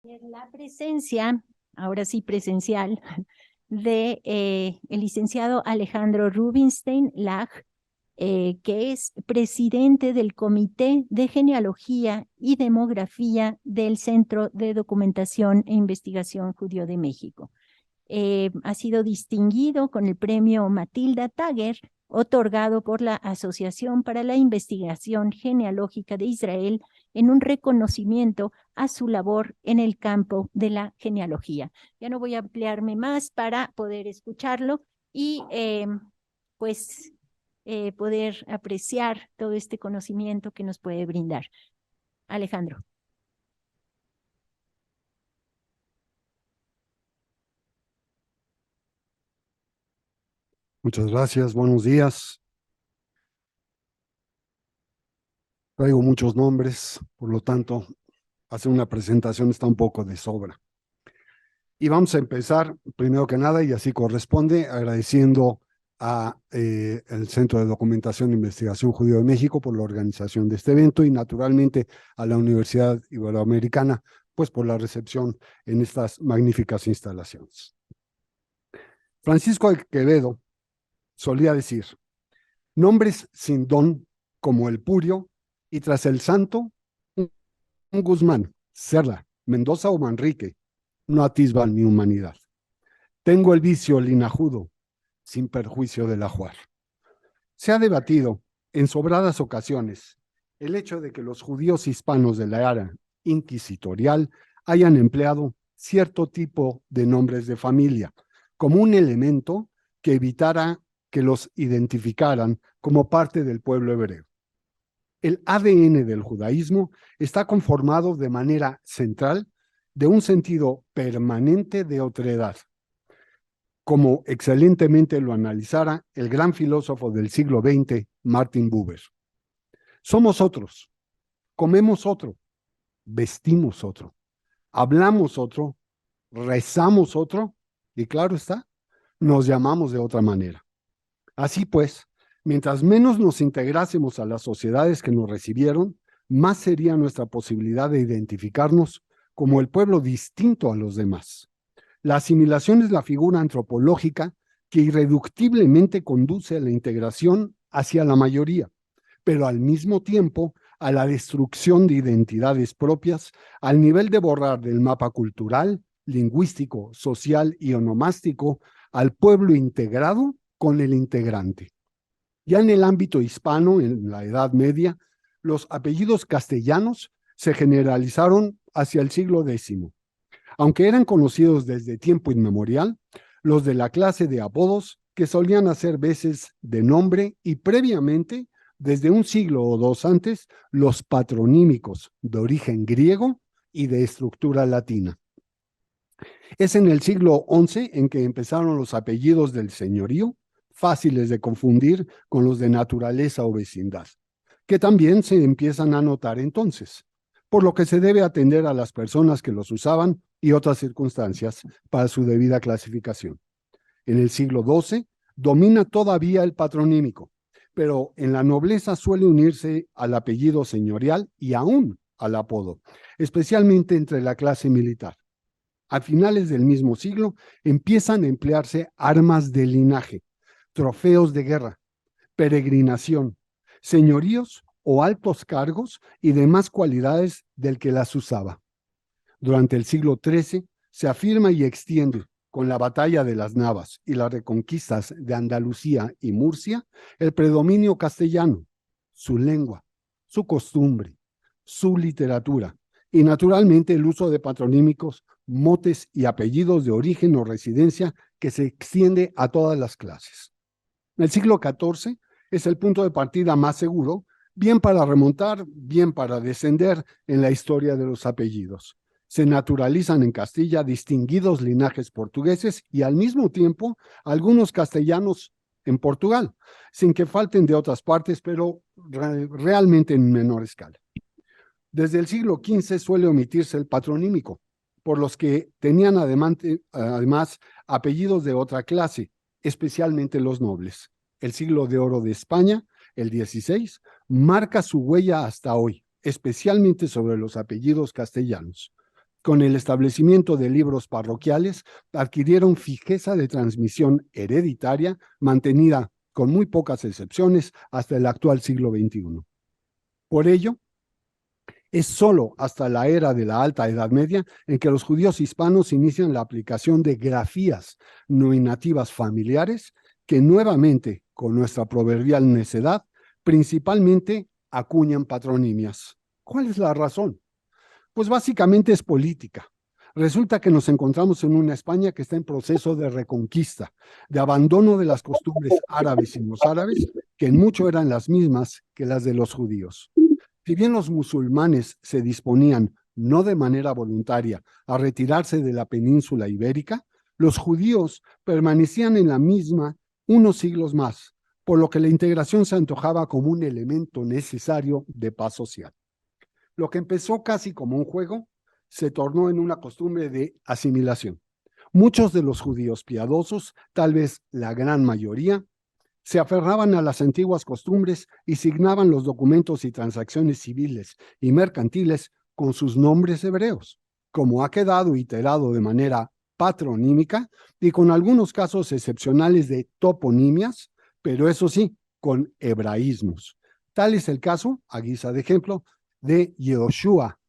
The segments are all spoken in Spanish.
La presencia, ahora sí presencial, de el licenciado Alejandro Rubinstein Lach, que es presidente del Comité de Genealogía y Demografía del Centro de Documentación e Investigación Judío de México. Ha sido distinguido con el premio Matilda Tager, otorgado por la Asociación para la Investigación Genealógica de Israel, en un reconocimiento a su labor en el campo de la genealogía. Ya no voy a ampliarme más para poder escucharlo y pues poder apreciar todo este conocimiento que nos puede brindar. Alejandro. Muchas gracias, buenos días. Traigo muchos nombres, por lo tanto, hacer una presentación está un poco de sobra. Y vamos a empezar, primero que nada, y así corresponde, agradeciendo a el Centro de Documentación e Investigación Judío de México por la organización de este evento y naturalmente a la Universidad Iberoamericana, pues por la recepción en estas magníficas instalaciones. Francisco de Quevedo solía decir: nombres sin don como el Purio, y tras el santo, un Guzmán, Serra, Mendoza o Manrique, no atisban mi humanidad. Tengo el vicio linajudo, sin perjuicio del ajuar. Se ha debatido en sobradas ocasiones el hecho de que los judíos hispanos de la era inquisitorial hayan empleado cierto tipo de nombres de familia como un elemento que evitara que los identificaran como parte del pueblo hebreo. El ADN del judaísmo está conformado de manera central de un sentido permanente de otredad, como excelentemente lo analizara el gran filósofo del siglo XX, Martin Buber. Somos otros, comemos otro, vestimos otro, hablamos otro, rezamos otro y claro está, nos llamamos de otra manera. Así pues, mientras menos nos integrásemos a las sociedades que nos recibieron, más sería nuestra posibilidad de identificarnos como el pueblo distinto a los demás. La asimilación es la figura antropológica que irreductiblemente conduce a la integración hacia la mayoría, pero al mismo tiempo a la destrucción de identidades propias al nivel de borrar del mapa cultural, lingüístico, social y onomástico al pueblo integrado con el integrante. Ya en el ámbito hispano, en la Edad Media, los apellidos castellanos se generalizaron hacia el siglo X. Aunque eran conocidos desde tiempo inmemorial, los de la clase de apodos que solían hacer veces de nombre y previamente, desde un siglo o dos antes, los patronímicos de origen griego y de estructura latina. Es en el siglo XI en que empezaron los apellidos del señorío, fáciles de confundir con los de naturaleza o vecindad, que también se empiezan a notar entonces, por lo que se debe atender a las personas que los usaban y otras circunstancias para su debida clasificación. En el siglo XII domina todavía el patronímico, pero en la nobleza suele unirse al apellido señorial y aún al apodo, especialmente entre la clase militar. A finales del mismo siglo empiezan a emplearse armas de linaje, trofeos de guerra, peregrinación, señoríos o altos cargos y demás cualidades del que las usaba. Durante el siglo XIII se afirma y extiende, con la batalla de las Navas y las reconquistas de Andalucía y Murcia, el predominio castellano, su lengua, su costumbre, su literatura y naturalmente el uso de patronímicos, motes y apellidos de origen o residencia que se extiende a todas las clases. El siglo XIV es el punto de partida más seguro, bien para remontar, bien para descender en la historia de los apellidos. Se naturalizan en Castilla distinguidos linajes portugueses y al mismo tiempo algunos castellanos en Portugal, sin que falten de otras partes, pero realmente en menor escala. Desde el siglo XV suele omitirse el patronímico, por los que tenían además apellidos de otra clase, especialmente los nobles. El siglo de oro de España, el XVI, marca su huella hasta hoy, especialmente sobre los apellidos castellanos. Con el establecimiento de libros parroquiales, adquirieron fijeza de transmisión hereditaria, mantenida con muy pocas excepciones hasta el actual siglo XXI. Por ello, es solo hasta la era de la Alta Edad Media en que los judíos hispanos inician la aplicación de grafías nominativas familiares que nuevamente, con nuestra proverbial necedad, principalmente acuñan patronimias. ¿Cuál es la razón? Pues básicamente es política. Resulta que nos encontramos en una España que está en proceso de reconquista, de abandono de las costumbres árabes y mozárabes, que en mucho eran las mismas que las de los judíos. Si bien los musulmanes se disponían, no de manera voluntaria, a retirarse de la península ibérica, los judíos permanecían en la misma unos siglos más, por lo que la integración se antojaba como un elemento necesario de paz social. Lo que empezó casi como un juego se tornó en una costumbre de asimilación. Muchos de los judíos piadosos, tal vez la gran mayoría, se aferraban a las antiguas costumbres y signaban los documentos y transacciones civiles y mercantiles con sus nombres hebreos, como ha quedado iterado de manera patronímica y con algunos casos excepcionales de toponimias, pero eso sí, con hebraísmos. Tal es el caso, a guisa de ejemplo, de Yehoshua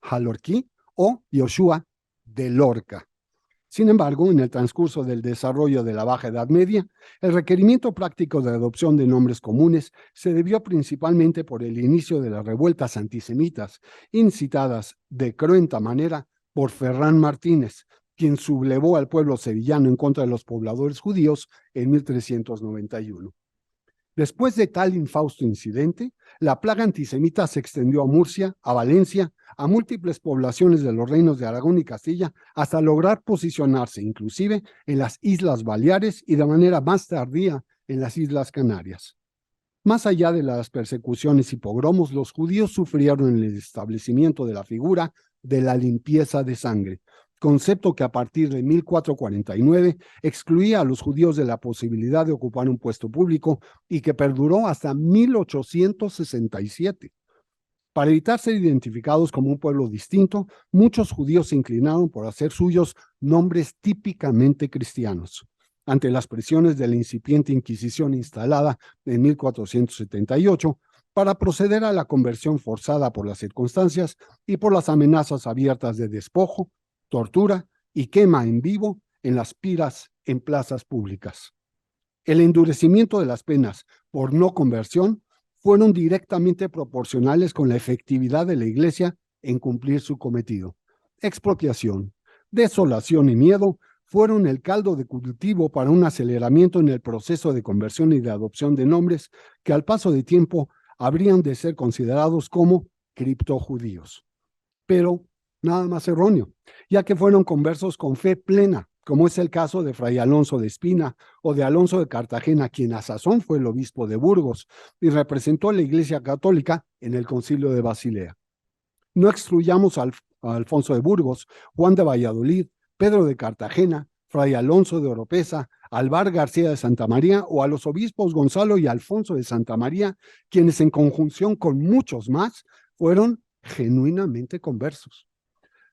Halorquí o Yoshua de Lorca. Sin embargo, en el transcurso del desarrollo de la Baja Edad Media, el requerimiento práctico de adopción de nombres comunes se debió principalmente por el inicio de las revueltas antisemitas, incitadas de cruenta manera por Ferrán Martínez, quien sublevó al pueblo sevillano en contra de los pobladores judíos en 1391. Después de tal infausto incidente, la plaga antisemita se extendió a Murcia, a Valencia, a múltiples poblaciones de los reinos de Aragón y Castilla, hasta lograr posicionarse inclusive en las Islas Baleares y de manera más tardía en las Islas Canarias. Más allá de las persecuciones y pogromos, los judíos sufrieron el establecimiento de la figura de la limpieza de sangre, concepto que a partir de 1449 excluía a los judíos de la posibilidad de ocupar un puesto público y que perduró hasta 1867. Para evitar ser identificados como un pueblo distinto, muchos judíos se inclinaron por hacer suyos nombres típicamente cristianos. Ante las presiones de la incipiente Inquisición instalada en 1478, para proceder a la conversión forzada por las circunstancias y por las amenazas abiertas de despojo, tortura y quema en vivo en las piras en plazas públicas. El endurecimiento de las penas por no conversión fueron directamente proporcionales con la efectividad de la Iglesia en cumplir su cometido. Expropiación, desolación y miedo fueron el caldo de cultivo para un aceleramiento en el proceso de conversión y de adopción de nombres que al paso de tiempo habrían de ser considerados como criptojudíos. Pero nada más erróneo, ya que fueron conversos con fe plena, como es el caso de Fray Alonso de Espina o de Alonso de Cartagena, quien a sazón fue el obispo de Burgos y representó a la Iglesia Católica en el Concilio de Basilea. No excluyamos a Alfonso de Burgos, Juan de Valladolid, Pedro de Cartagena, Fray Alonso de Oropesa, Alvar García de Santa María o a los obispos Gonzalo y Alfonso de Santa María, quienes en conjunción con muchos más fueron genuinamente conversos.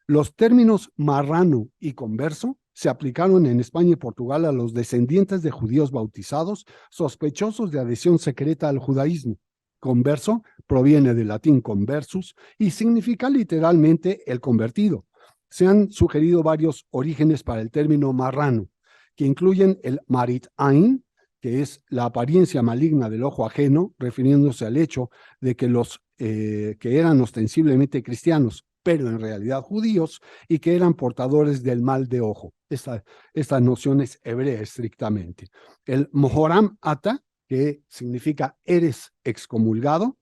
Los términos marrano y converso se aplicaron en España y Portugal a los descendientes de judíos bautizados sospechosos de adhesión secreta al judaísmo. Converso proviene del latín conversus y significa literalmente el convertido. Se han sugerido varios orígenes para el término marrano, que incluyen el marit ain, que es la apariencia maligna del ojo ajeno, refiriéndose al hecho de que los que eran ostensiblemente cristianos, pero en realidad judíos, y que eran portadores del mal de ojo. Esta noción es hebrea estrictamente. El Mohoram Ata, que significa eres excomulgado,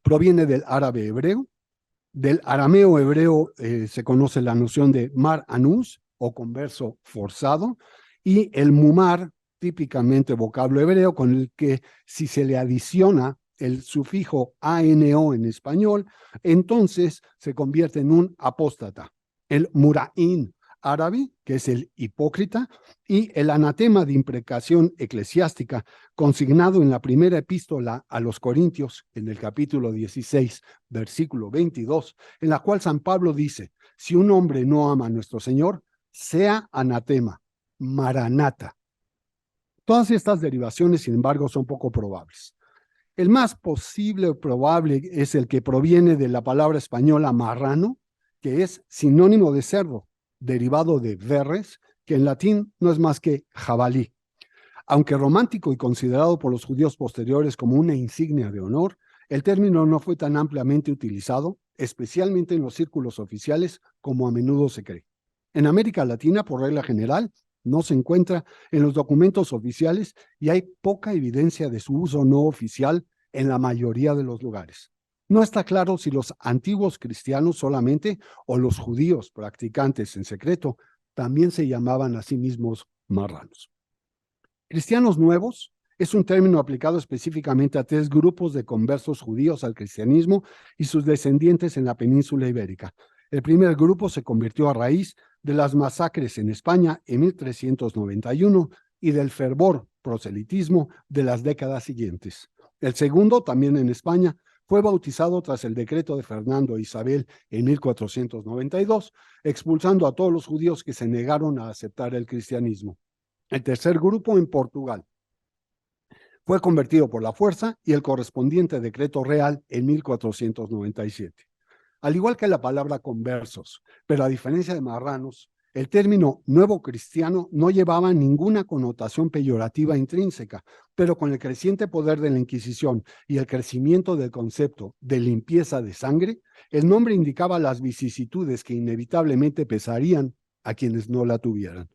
proviene del árabe hebreo. Del arameo hebreo se conoce la noción de mar anus o converso forzado, y el mumar, típicamente vocablo hebreo, con el que si se le adiciona el sufijo ANO en español, entonces se convierte en un apóstata. El mura'in, árabe, que es el hipócrita, y el anatema de imprecación eclesiástica, consignado en la primera epístola a los Corintios, en el capítulo 16, versículo 22, en la cual San Pablo dice: si un hombre no ama a nuestro Señor, sea anatema, maranata. Todas estas derivaciones, sin embargo, son poco probables. El más posible o probable es el que proviene de la palabra española marrano, que es sinónimo de cerdo, derivado de verres, que en latín no es más que jabalí. Aunque romántico y considerado por los judíos posteriores como una insignia de honor, el término no fue tan ampliamente utilizado, especialmente en los círculos oficiales, como a menudo se cree. En América Latina, por regla general, no se encuentra en los documentos oficiales y hay poca evidencia de su uso no oficial en la mayoría de los lugares. No está claro si los antiguos cristianos solamente o los judíos practicantes en secreto también se llamaban a sí mismos marranos. Cristianos nuevos es un término aplicado específicamente a 3 grupos de conversos judíos al cristianismo y sus descendientes en la península ibérica. El primer grupo se convirtió a raíz de las masacres en España en 1391 y del fervor proselitismo de las décadas siguientes. El segundo, también en España, fue bautizado tras el decreto de Fernando e Isabel en 1492, expulsando a todos los judíos que se negaron a aceptar el cristianismo. El tercer grupo en Portugal fue convertido por la fuerza y el correspondiente decreto real en 1497. Al igual que la palabra conversos, pero a diferencia de marranos, el término nuevo cristiano no llevaba ninguna connotación peyorativa intrínseca, pero con el creciente poder de la Inquisición y el crecimiento del concepto de limpieza de sangre, el nombre indicaba las vicisitudes que inevitablemente pesarían a quienes no la tuvieran.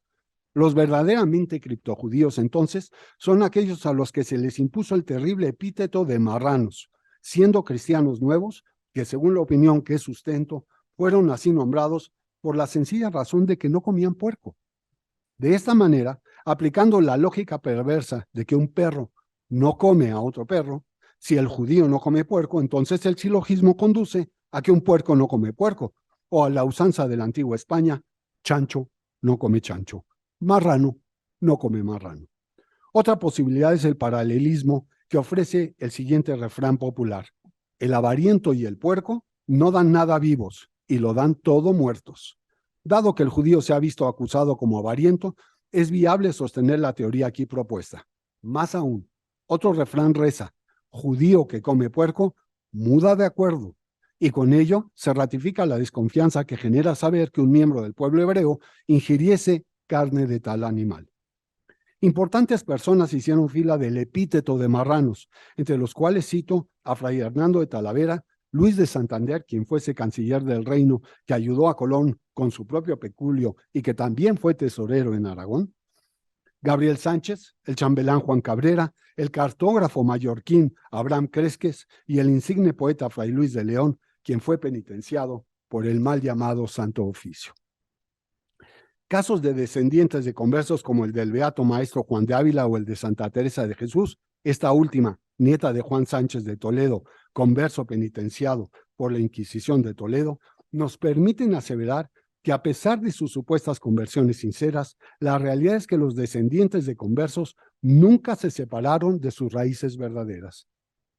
Los verdaderamente criptojudíos, entonces, son aquellos a los que se les impuso el terrible epíteto de marranos, siendo cristianos nuevos, que según la opinión que sustento, fueron así nombrados por la sencilla razón de que no comían puerco. De esta manera, aplicando la lógica perversa de que un perro no come a otro perro, si el judío no come puerco, entonces el silogismo conduce a que un puerco no come puerco, o a la usanza de la antigua España: chancho no come chancho, marrano no come marrano. Otra posibilidad es el paralelismo que ofrece el siguiente refrán popular: el avariento y el puerco no dan nada vivos y lo dan todo muertos. Dado que el judío se ha visto acusado como avariento, es viable sostener la teoría aquí propuesta. Más aún, otro refrán reza: judío que come puerco, muda de acuerdo. Y con ello se ratifica la desconfianza que genera saber que un miembro del pueblo hebreo ingiriese carne de tal animal. Importantes personas hicieron fila del epíteto de marranos, entre los cuales cito a Fray Hernando de Talavera, Luis de Santander, quien fuese canciller del reino, que ayudó a Colón con su propio peculio y que también fue tesorero en Aragón, Gabriel Sánchez, el chambelán Juan Cabrera, el cartógrafo mallorquín Abraham Cresques y el insigne poeta Fray Luis de León, quien fue penitenciado por el mal llamado Santo Oficio. Casos de descendientes de conversos como el del beato maestro Juan de Ávila o el de Santa Teresa de Jesús, esta última, nieta de Juan Sánchez de Toledo, converso penitenciado por la Inquisición de Toledo, nos permiten aseverar que a pesar de sus supuestas conversiones sinceras, la realidad es que los descendientes de conversos nunca se separaron de sus raíces verdaderas.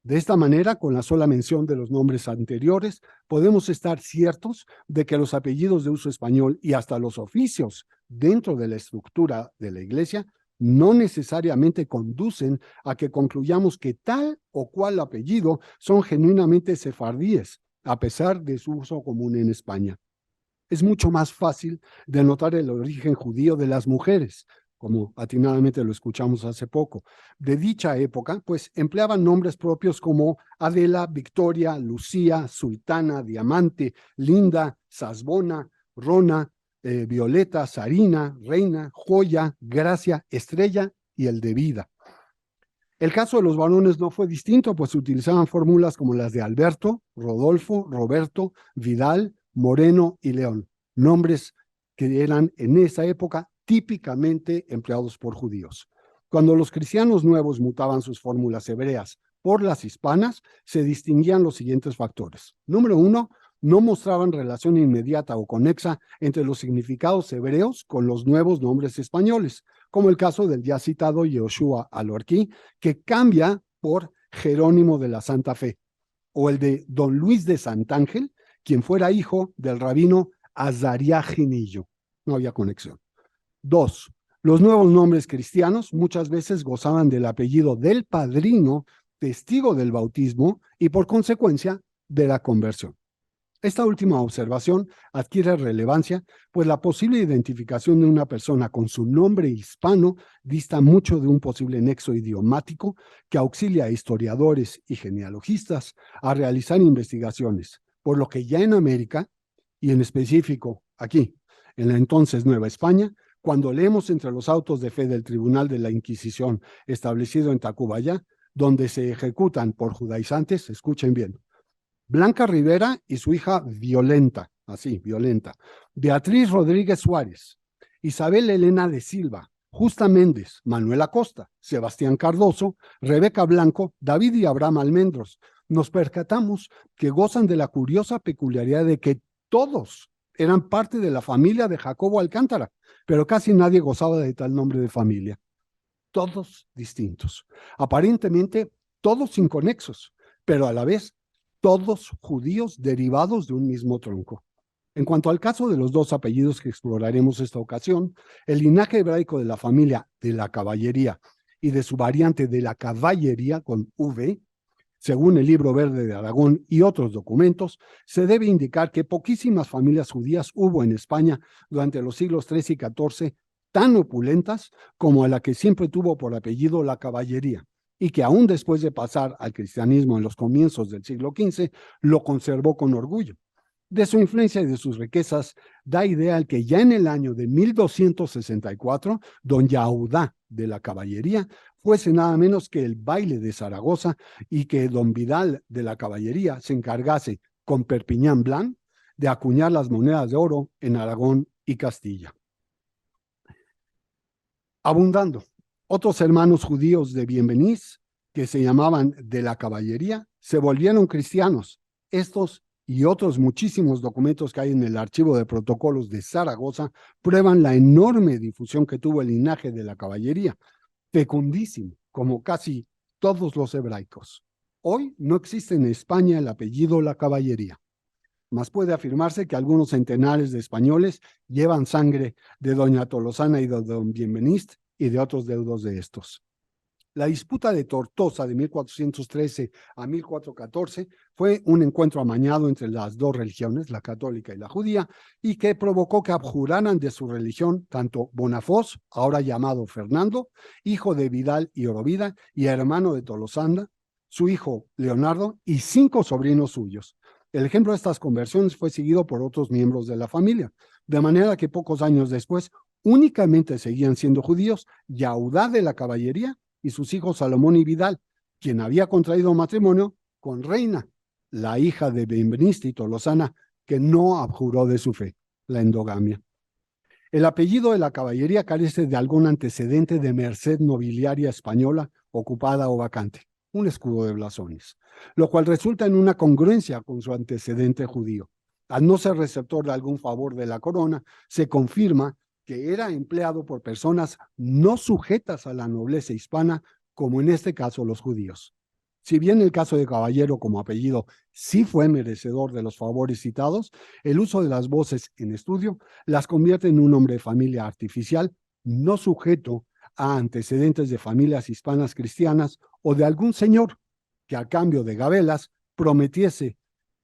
De esta manera, con la sola mención de los nombres anteriores, podemos estar ciertos de que los apellidos de uso español y hasta los oficios dentro de la estructura de la Iglesia no necesariamente conducen a que concluyamos que tal o cual apellido son genuinamente sefardíes, a pesar de su uso común en España. Es mucho más fácil denotar el origen judío de las mujeres, como atinadamente lo escuchamos hace poco, de dicha época, pues empleaban nombres propios como Adela, Victoria, Lucía, Sultana, Diamante, Linda, Sasbona, Rona, Violeta, Sarina, Reina, Joya, Gracia, Estrella y el de Vida. El caso de los varones no fue distinto, pues utilizaban fórmulas como las de Alberto, Rodolfo, Roberto, Vidal, Moreno y León, nombres que eran en esa época típicamente empleados por judíos. Cuando los cristianos nuevos mutaban sus fórmulas hebreas por las hispanas, se distinguían los siguientes factores. Número 1, no mostraban relación inmediata o conexa entre los significados hebreos con los nuevos nombres españoles, como el caso del ya citado Yoshua Alorquí, que cambia por Jerónimo de la Santa Fe, o el de Don Luis de Santángel, quien fuera hijo del rabino Azariah Ginillo. No había conexión. 2. Los nuevos nombres cristianos muchas veces gozaban del apellido del padrino, testigo del bautismo y por consecuencia de la conversión. Esta última observación adquiere relevancia, pues la posible identificación de una persona con su nombre hispano dista mucho de un posible nexo idiomático que auxilia a historiadores y genealogistas a realizar investigaciones, por lo que ya en América, y en específico aquí, en la entonces Nueva España, cuando leemos entre los autos de fe del Tribunal de la Inquisición establecido en Tacubaya, donde se ejecutan por judaizantes, escuchen bien, Blanca Rivera y su hija Violenta, así, Violenta, Beatriz Rodríguez Suárez, Isabel Elena de Silva, Justa Méndez, Manuel Acosta, Sebastián Cardoso, Rebeca Blanco, David y Abraham Almendros. Nos percatamos que gozan de la curiosa peculiaridad de que todos eran parte de la familia de Jacobo Alcántara, pero casi nadie gozaba de tal nombre de familia. Todos distintos, aparentemente todos inconexos, pero a la vez todos judíos derivados de un mismo tronco. En cuanto al caso de los dos apellidos que exploraremos esta ocasión, el linaje hebraico de la familia de la caballería y de su variante de la caballería con V, según el Libro Verde de Aragón y otros documentos, se debe indicar que poquísimas familias judías hubo en España durante los siglos XIII y XIV tan opulentas como a la que siempre tuvo por apellido la caballería, y que aún después de pasar al cristianismo en los comienzos del siglo XV, lo conservó con orgullo. De su influencia y de sus riquezas, da idea el que ya en el año de 1264, don Yaudá de la Caballería fuese nada menos que el baile de Zaragoza y que don Vidal de la Caballería se encargase con Perpiñán Blanc de acuñar las monedas de oro en Aragón y Castilla. Abundando, otros hermanos judíos de Bienvenís, que se llamaban de la Caballería, se volvieron cristianos. Estos y otros muchísimos documentos que hay en el archivo de protocolos de Zaragoza prueban la enorme difusión que tuvo el linaje de la caballería, fecundísimo, como casi todos los hebraicos. Hoy no existe en España el apellido La Caballería, mas puede afirmarse que algunos centenares de españoles llevan sangre de doña Tolosana y de don Bienvenist y de otros deudos de estos. La disputa de Tortosa de 1413 a 1414 fue un encuentro amañado entre las dos religiones, la católica y la judía, y que provocó que abjuraran de su religión tanto Bonafós, ahora llamado Fernando, hijo de Vidal y Orovida, y hermano de Tolosana, su hijo Leonardo y 5 sobrinos suyos. El ejemplo de estas conversiones fue seguido por otros miembros de la familia, de manera que pocos años después únicamente seguían siendo judíos Yaudá de la Caballería y sus hijos Salomón y Vidal, quien había contraído matrimonio con Reina, la hija de Benveniste y Tolosana, que no abjuró de su fe, la endogamia. El apellido de la caballería carece de algún antecedente de merced nobiliaria española ocupada o vacante, un escudo de blasones, lo cual resulta en una congruencia con su antecedente judío. Al no ser receptor de algún favor de la corona, se confirma que era empleado por personas no sujetas a la nobleza hispana, como en este caso los judíos. Si bien el caso de caballero como apellido sí fue merecedor de los favores citados, el uso de las voces en estudio las convierte en un nombre de familia artificial, no sujeto a antecedentes de familias hispanas cristianas o de algún señor que a cambio de gabelas prometiese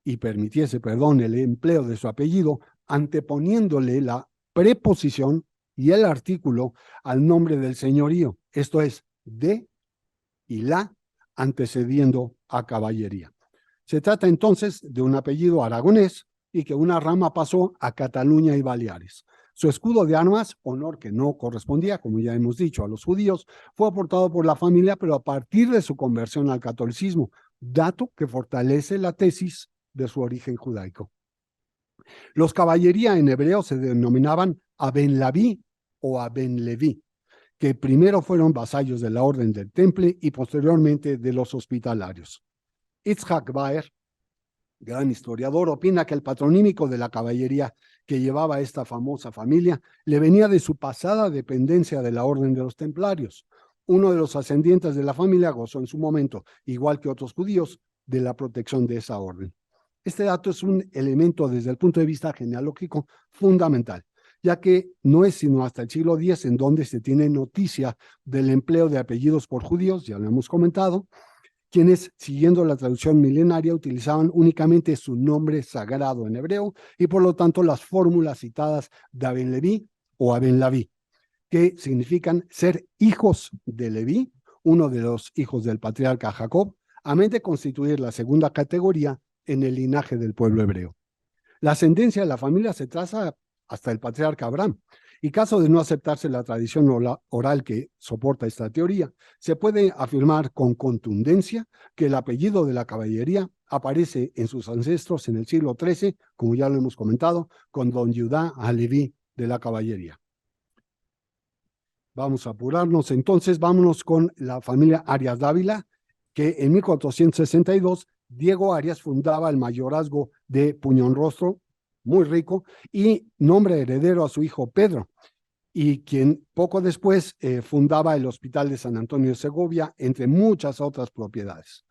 y permitiese, el empleo de su apellido, anteponiéndole la preposición y el artículo al nombre del señorío, esto es, de y la, antecediendo a caballería. Se trata entonces de un apellido aragonés y que una rama pasó a Cataluña y Baleares. Su escudo de armas, honor que no correspondía, como ya hemos dicho, a los judíos, fue aportado por la familia, pero a partir de su conversión al catolicismo, dato que fortalece la tesis de su origen judaico. Los caballería en hebreo se denominaban Aben-Laví o Aben-Leví, que primero fueron vasallos de la Orden del Temple y posteriormente de los hospitalarios. Itzhak Baer, gran historiador, opina que el patronímico de la caballería que llevaba esta famosa familia le venía de su pasada dependencia de la Orden de los Templarios. Uno de los ascendientes de la familia gozó en su momento, igual que otros judíos, de la protección de esa orden. Este dato es un elemento desde el punto de vista genealógico fundamental, ya que no es sino hasta el siglo X en donde se tiene noticia del empleo de apellidos por judíos, ya lo hemos comentado, quienes, siguiendo la traducción milenaria, utilizaban únicamente su nombre sagrado en hebreo y por lo tanto las fórmulas citadas de Aben Leví o Aben Laví, que significan ser hijos de Leví, uno de los hijos del patriarca Jacob, a mente de constituir la segunda categoría en el linaje del pueblo hebreo. La ascendencia de la familia se traza hasta el patriarca Abraham, y caso de no aceptarse la tradición oral que soporta esta teoría, se puede afirmar con contundencia que el apellido de la caballería aparece en sus ancestros en el siglo XIII, como ya lo hemos comentado, con don Judá Aleví de la caballería. Vamos a apurarnos, entonces vámonos con la familia Arias Dávila, que en 1462 Diego Arias fundaba el mayorazgo de Puñonrostro, muy rico, y nombra heredero a su hijo Pedro, y quien poco después fundaba el Hospital de San Antonio de Segovia, entre muchas otras propiedades.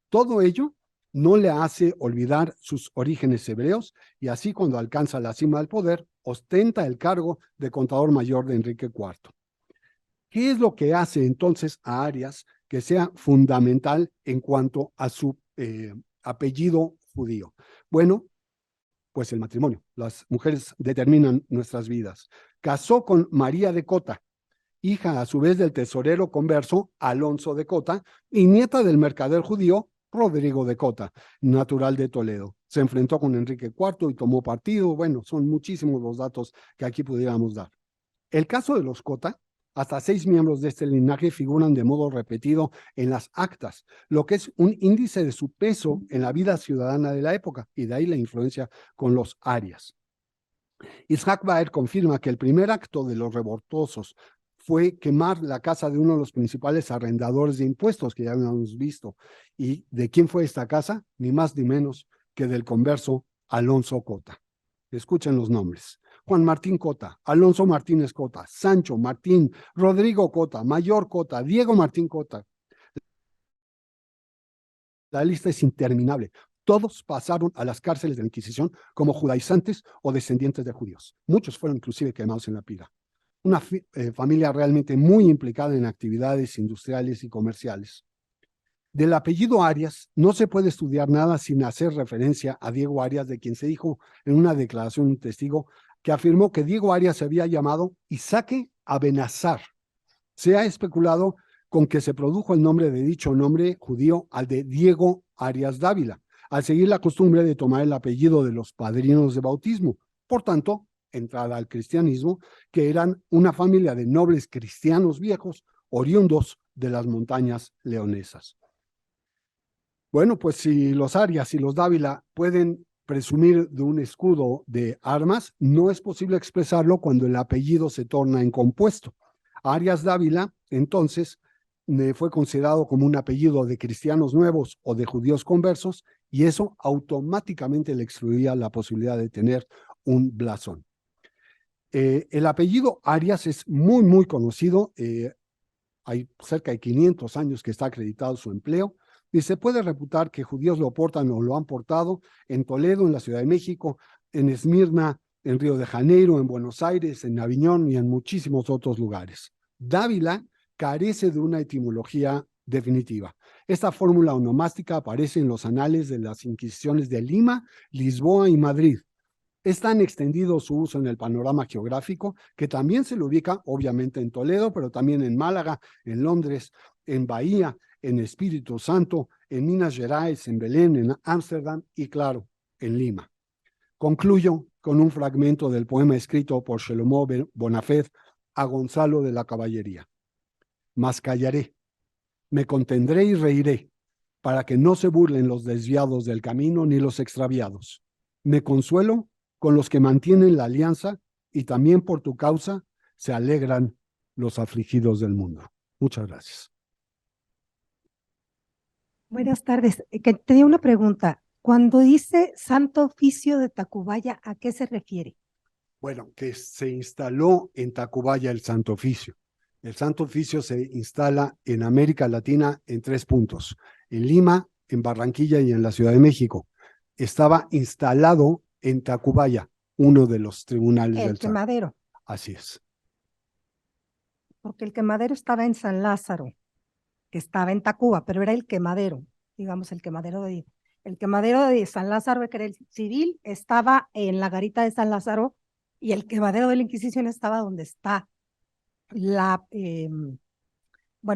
Todo ello no le hace olvidar sus orígenes hebreos, y así cuando alcanza la cima del poder, ostenta el cargo de contador mayor de Enrique IV. ¿Qué es lo que hace entonces a Arias que sea fundamental en cuanto a su apellido judío? Bueno, pues el matrimonio. Las mujeres determinan nuestras vidas. Casó con María de Cota, hija a su vez del tesorero converso Alonso de Cota y nieta del mercader judío Rodrigo de Cota, natural de Toledo. Se enfrentó con Enrique IV y tomó partido. Bueno, son muchísimos los datos que aquí pudiéramos dar. El caso de los Cota, hasta 6 miembros de este linaje figuran de modo repetido en las actas, lo que es un índice de su peso en la vida ciudadana de la época, y de ahí la influencia con los arias. Isaac Baer confirma que el primer acto de los revoltosos fue quemar la casa de uno de los principales arrendadores de impuestos que ya habíamos visto. ¿Y de quién fue esta casa? Ni más ni menos que del converso Alonso Cota. Escuchen los nombres: Juan Martín Cota, Alonso Martínez Cota, Sancho Martín, Rodrigo Cota, Mayor Cota, Diego Martín Cota. La lista es interminable. Todos pasaron a las cárceles de la Inquisición como judaizantes o descendientes de judíos. Muchos fueron inclusive quemados en la pira. Una familia realmente muy implicada en actividades industriales y comerciales. Del apellido Arias no se puede estudiar nada sin hacer referencia a Diego Arias, de quien se dijo en una declaración un testigo que afirmó que Diego Arias se había llamado Isaque Abenazar. Se ha especulado con que se produjo el nombre de dicho nombre judío al de Diego Arias Dávila, al seguir la costumbre de tomar el apellido de los padrinos de bautismo. Por tanto, entrada al cristianismo, que eran una familia de nobles cristianos viejos oriundos de las montañas leonesas. Bueno, pues si los Arias y los Dávila pueden presumir de un escudo de armas, no es posible expresarlo cuando el apellido se torna en compuesto. Arias Dávila, entonces, fue considerado como un apellido de cristianos nuevos o de judíos conversos, y eso automáticamente le excluía la posibilidad de tener un blasón. El apellido Arias es muy, muy conocido. Hay cerca de 500 años que está acreditado su empleo, y se puede reputar que judíos lo portan o lo han portado en Toledo, en la Ciudad de México, en Esmirna, en Río de Janeiro, en Buenos Aires, en Aviñón y en muchísimos otros lugares. Dávila carece de una etimología definitiva. Esta fórmula onomástica aparece en los anales de las inquisiciones de Lima, Lisboa y Madrid. Es tan extendido su uso en el panorama geográfico que también se lo ubica obviamente en Toledo, pero también en Málaga, en Londres, en Bahía, en Espíritu Santo, en Minas Gerais, en Belén, en Ámsterdam y, claro, en Lima. Concluyo con un fragmento del poema escrito por Shlomo Bonafed a Gonzalo de la Caballería. Mas callaré, me contendré y reiré, para que no se burlen los desviados del camino ni los extraviados. Me consuelo con los que mantienen la alianza, y también por tu causa se alegran los afligidos del mundo. Muchas gracias. Buenas tardes. Tenía una pregunta. Cuando dice Santo Oficio de Tacubaya, ¿a qué se refiere? Bueno, que se instaló en Tacubaya el Santo Oficio. El Santo Oficio se instala en América Latina en 3 puntos: en Lima, en Barranquilla y en la Ciudad de México. Estaba instalado en Tacubaya, uno de los tribunales El del Santo. quemadero, Así es. porque el quemadero estaba en San Lázaro, que estaba en Tacuba, pero era el quemadero, digamos, el quemadero de San Lázaro, que era el civil, estaba en la garita de San Lázaro, y el quemadero de la Inquisición estaba donde está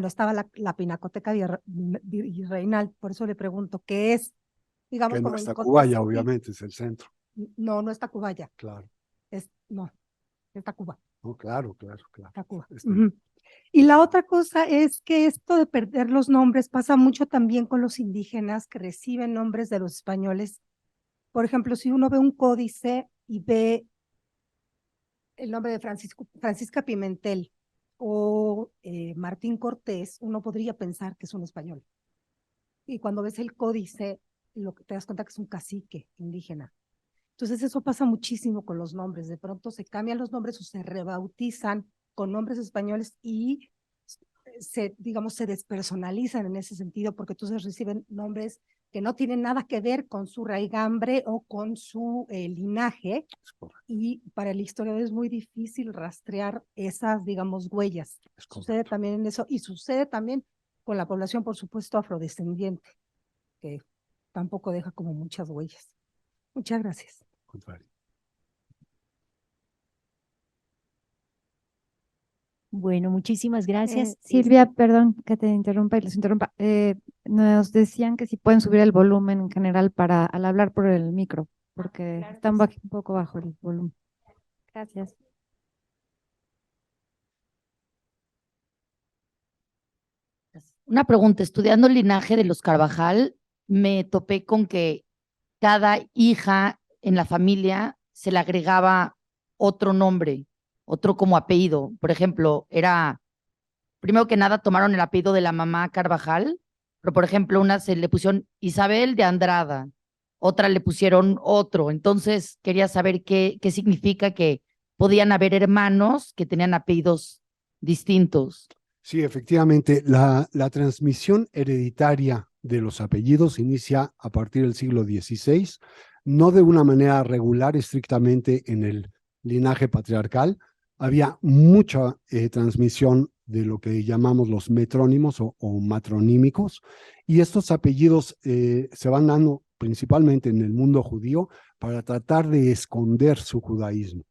estaba la Pinacoteca Virreinal. Por eso le pregunto, ¿qué es, digamos, Que no como es el Tacubaya, obviamente, es el centro. No, no es Tacubaya, Claro. no, es Tacuba. No, claro, claro, claro. Tacuba. Y la otra cosa es que esto de perder los nombres pasa mucho también con los indígenas que reciben nombres de los españoles. Por ejemplo, si uno ve un códice y ve el nombre de Francisca Pimentel o Martín Cortés, uno podría pensar que es un español. Y cuando ves el códice, lo que te das cuenta que es un cacique indígena. Entonces eso pasa muchísimo con los nombres. De pronto se cambian los nombres o se rebautizan con nombres españoles y digamos, se despersonalizan en ese sentido, porque entonces reciben nombres que no tienen nada que ver con su raigambre o con su linaje, y para el historiador es muy difícil rastrear esas, digamos, huellas. Sucede también en eso, y sucede también con la población, por supuesto, afrodescendiente, que tampoco deja como muchas huellas. Muchas gracias. Contrario. Bueno, muchísimas gracias. Silvia, perdón que te interrumpa y les interrumpa. Nos decían que si pueden subir el volumen en general al hablar por el micro, porque claro está que un poco bajo el volumen. Gracias. Una pregunta: estudiando el linaje de los Carvajal, me topé con que cada hija en la familia se le agregaba otro nombre, otro como apellido. Por ejemplo, primero que nada tomaron el apellido de la mamá Carvajal, pero por ejemplo, una se le pusieron Isabel de Andrada, otra le pusieron otro. Entonces quería saber qué significa que podían haber hermanos que tenían apellidos distintos. Sí, efectivamente, la transmisión hereditaria de los apellidos inicia a partir del siglo XVI, no de una manera regular estrictamente en el linaje patriarcal. Había mucha transmisión de lo que llamamos los metrónimos o matronímicos, y estos apellidos se van dando principalmente en el mundo judío para tratar de esconder su judaísmo.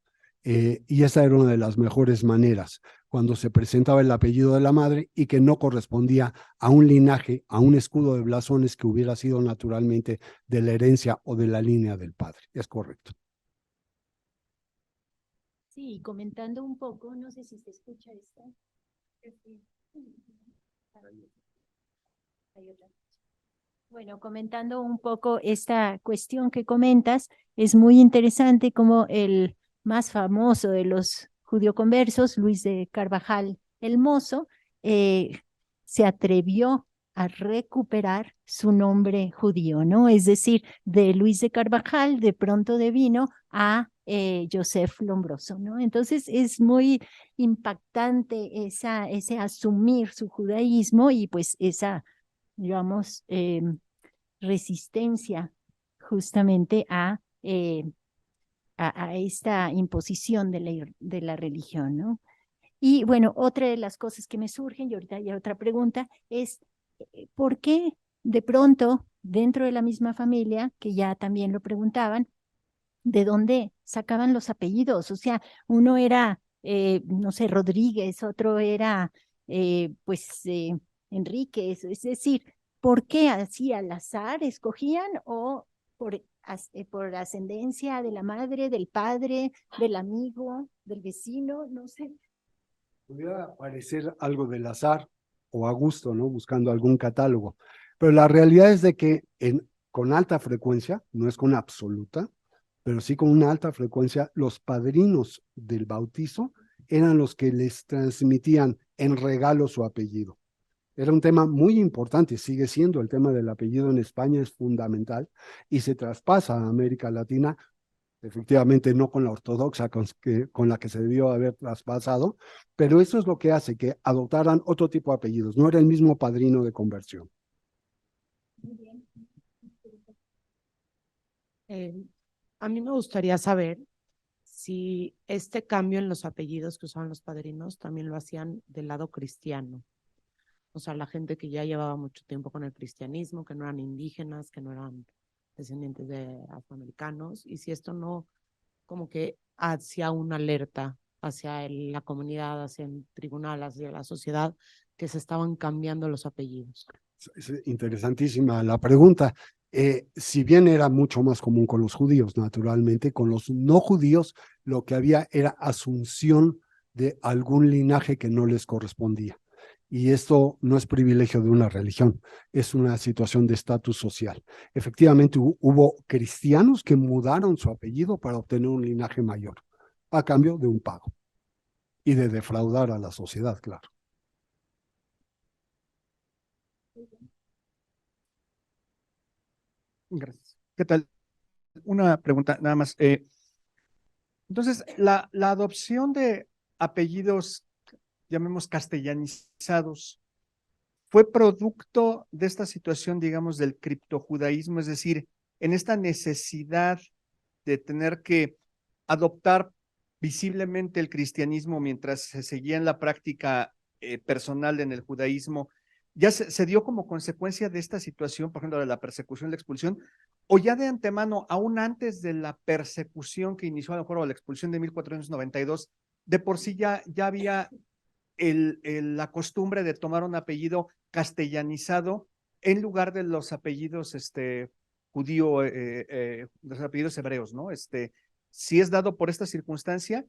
Y esa era una de las mejores maneras, cuando se presentaba el apellido de la madre y que no correspondía a un linaje, a un escudo de blasones que hubiera sido naturalmente de la herencia o de la línea del padre. Es correcto. Sí, comentando un poco, no sé si se escucha esto. Bueno, comentando un poco esta cuestión que comentas, es muy interesante como el más famoso de los judioconversos, Luis de Carvajal el Mozo, se atrevió a recuperar su nombre judío, ¿no? Es decir, de Luis de Carvajal de pronto devino a Joseph Lombroso, ¿no? Entonces es muy impactante ese asumir su judaísmo y pues esa, digamos, resistencia justamente a esta imposición de la religión, ¿no? Y bueno, otra de las cosas que me surgen, y ahorita hay otra pregunta, es ¿por qué de pronto dentro de la misma familia, que ya también lo preguntaban, de dónde sacaban los apellidos? O sea, uno era, no sé, Rodríguez, otro era, Enríquez, es decir, ¿por qué así al azar escogían o por ascendencia de la madre, del padre, del amigo, del vecino? No sé. Pudiera parecer algo del azar o a gusto, ¿no? Buscando algún catálogo. Pero la realidad es de que con alta frecuencia, no es con absoluta, pero sí con una alta frecuencia, los padrinos del bautizo eran los que les transmitían en regalo su apellido. Era un tema muy importante, sigue siendo el tema del apellido en España, es fundamental y se traspasa a América Latina, efectivamente no con la ortodoxa con la que se debió haber traspasado, pero eso es lo que hace que adoptaran otro tipo de apellidos, no era el mismo padrino de conversión. A mí me gustaría saber si este cambio en los apellidos que usaban los padrinos también lo hacían del lado cristiano. O sea, la gente que ya llevaba mucho tiempo con el cristianismo, que no eran indígenas, que no eran descendientes de afroamericanos, y si esto no como que hacía una alerta hacia la comunidad, hacia el tribunal, hacia la sociedad, que se estaban cambiando los apellidos. Es interesantísima la pregunta. Si bien era mucho más común con los judíos, naturalmente, con los no judíos lo que había era asunción de algún linaje que no les correspondía. Y esto no es privilegio de una religión, es una situación de estatus social. Efectivamente, hubo cristianos que mudaron su apellido para obtener un linaje mayor, a cambio de un pago y de defraudar a la sociedad, claro. Gracias. ¿Qué tal? Una pregunta nada más. Entonces, la adopción de apellidos, llamemos castellanizados, ¿fue producto de esta situación, digamos, del criptojudaísmo? Es decir, en esta necesidad de tener que adoptar visiblemente el cristianismo mientras se seguía en la práctica personal en el judaísmo, ¿ya se dio como consecuencia de esta situación, por ejemplo, de la persecución, la expulsión, o ya de antemano, aún antes de la persecución que inició a lo mejor o la expulsión de 1492, de por sí ya había la costumbre de tomar un apellido castellanizado en lugar de los apellidos judío, los apellidos hebreos, ¿no? Si es dado por esta circunstancia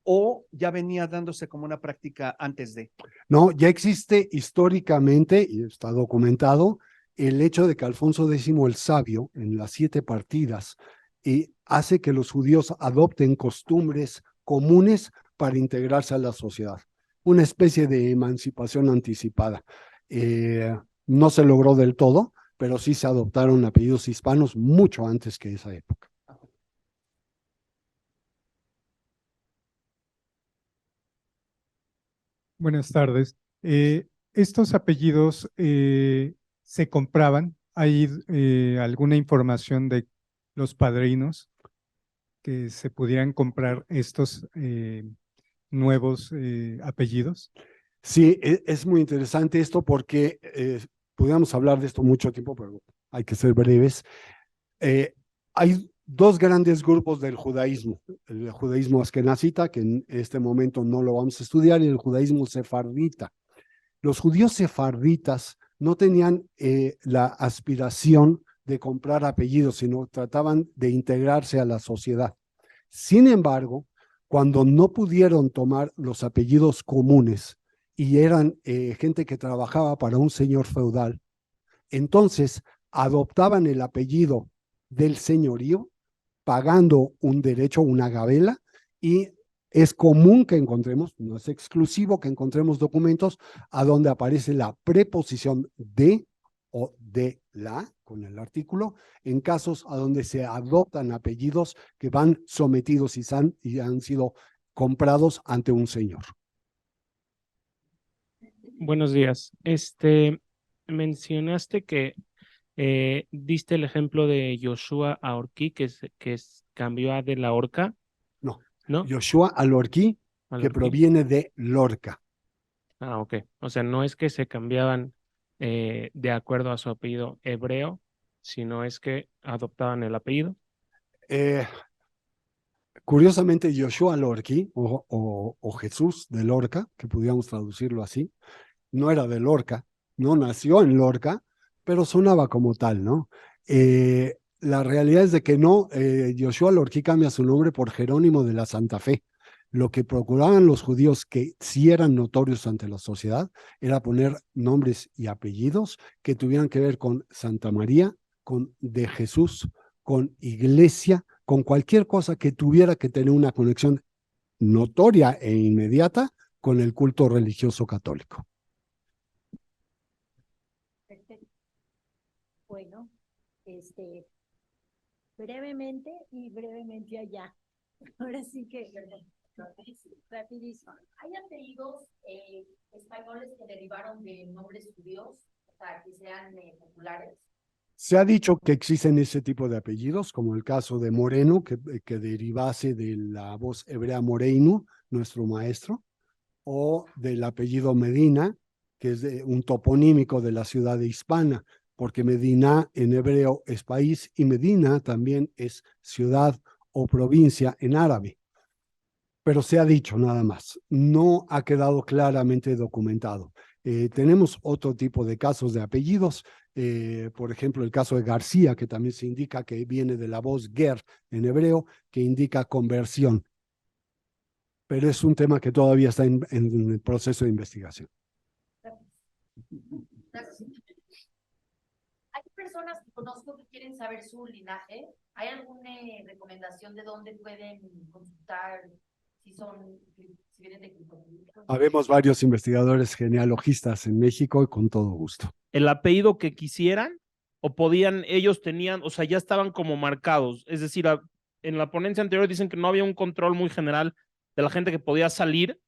o ya venía dándose como una práctica antes de. No, ya existe históricamente, y está documentado, el hecho de que Alfonso X el Sabio, en las 7 partidas, hace que los judíos adopten costumbres comunes para integrarse a la sociedad. Una especie de emancipación anticipada. No se logró del todo, pero sí se adoptaron apellidos hispanos mucho antes que esa época. Buenas tardes. ¿Estos apellidos se compraban? ¿Hay alguna información de los padrinos que se pudieran comprar estos nuevos apellidos? Sí, es muy interesante esto porque podríamos hablar de esto mucho tiempo, pero hay que ser breves. Hay 2 grandes grupos del judaísmo, el judaísmo askenazita, que en este momento no lo vamos a estudiar, y el judaísmo sefardita. Los judíos sefarditas no tenían la aspiración de comprar apellidos, sino trataban de integrarse a la sociedad. Sin embargo, cuando no pudieron tomar los apellidos comunes y eran gente que trabajaba para un señor feudal, entonces adoptaban el apellido del señorío, pagando un derecho, una gabela, y es común que encontremos, no es exclusivo que encontremos documentos a donde aparece la preposición de o de la, con el artículo, en casos a donde se adoptan apellidos que van sometidos y han sido comprados ante un señor. Buenos días. Mencionaste que diste el ejemplo de Yoshua Aorquí, que cambió a de la horca. No, Yoshua Alorquí, que proviene de Lorca. Ah, ok. O sea, no es que se cambiaban de acuerdo a su apellido hebreo, sino es que adoptaban el apellido. Curiosamente, Yoshua Alorquí, o Jesús de Lorca, que pudiéramos traducirlo así, no era de Lorca, no nació en Lorca, pero sonaba como tal, ¿no? La realidad es de que no, Yoshua Alorquí cambia su nombre por Jerónimo de la Santa Fe. Lo que procuraban los judíos, que sí eran notorios ante la sociedad, era poner nombres y apellidos que tuvieran que ver con Santa María, con de Jesús, con iglesia, con cualquier cosa que tuviera que tener una conexión notoria e inmediata con el culto religioso católico. Perfecto. Bueno, brevemente allá. Ahora sí que rapidísimo. ¿Hay apellidos españoles que derivaron de nombres judíos, o sea, que sean populares? Se ha dicho que existen ese tipo de apellidos, como el caso de Moreno, que derivase de la voz hebrea Moreinu, nuestro maestro, o del apellido Medina, que es un toponímico de la ciudad de Hispana, porque Medina en hebreo es país y Medina también es ciudad o provincia en árabe. Pero se ha dicho nada más, no ha quedado claramente documentado. Tenemos otro tipo de casos de apellidos, por ejemplo, el caso de García, que también se indica que viene de la voz ger en hebreo, que indica conversión. Pero es un tema que todavía está en el proceso de investigación. Hay personas que conozco que quieren saber su linaje. ¿Hay alguna recomendación de dónde pueden consultar si vienen de criptozoología? Habemos varios investigadores genealogistas en México y con todo gusto. El apellido que quisieran o podían, ellos tenían, o sea, ya estaban como marcados. Es decir, en la ponencia anterior dicen que no había un control muy general de la gente que podía salir,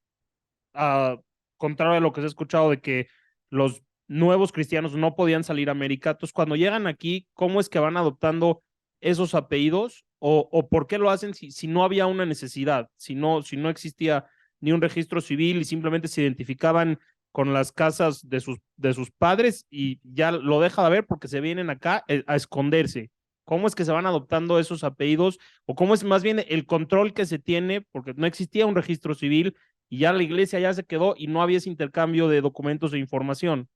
contrario a lo que se ha escuchado de que los nuevos cristianos no podían salir a América. Entonces, cuando llegan aquí, ¿cómo es que van adoptando esos apellidos? ¿O por qué lo hacen si no había una necesidad, si no existía ni un registro civil y simplemente se identificaban con las casas de sus padres y ya lo deja de ver porque se vienen acá a esconderse? ¿Cómo es que se van adoptando esos apellidos? ¿O cómo es más bien el control que se tiene? Porque no existía un registro civil y ya la iglesia ya se quedó y no había ese intercambio de documentos e información.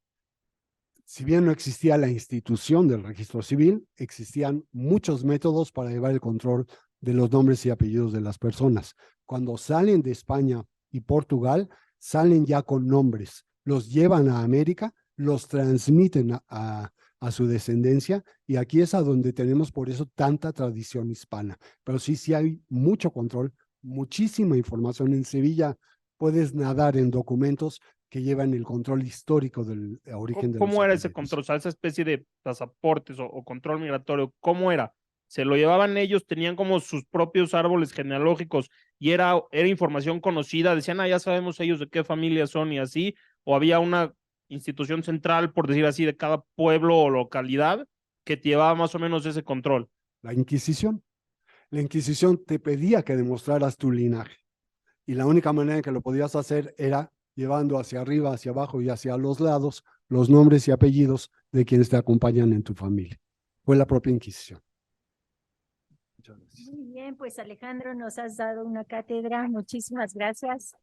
Si bien no existía la institución del registro civil, existían muchos métodos para llevar el control de los nombres y apellidos de las personas. Cuando salen de España y Portugal, salen ya con nombres, los llevan a América, los transmiten a su descendencia, y aquí es a donde tenemos por eso tanta tradición hispana. Pero sí hay mucho control, muchísima información. En Sevilla puedes nadar en documentos que llevan el control histórico del origen de los ¿Cómo era ese apellidos. control? O sea, esa especie de pasaportes o control migratorio, ¿cómo era? ¿Se lo llevaban ellos? ¿Tenían como sus propios árboles genealógicos y era información conocida? ¿Decían, ya sabemos ellos de qué familia son y así? ¿O había una institución central, por decir así, de cada pueblo o localidad que llevaba más o menos ese control? La Inquisición. La Inquisición te pedía que demostraras tu linaje, y la única manera en que lo podías hacer era llevando hacia arriba, hacia abajo y hacia los lados los nombres y apellidos de quienes te acompañan en tu familia. Fue la propia Inquisición. Muchas gracias. Muy bien, pues Alejandro, nos has dado una cátedra. Muchísimas gracias.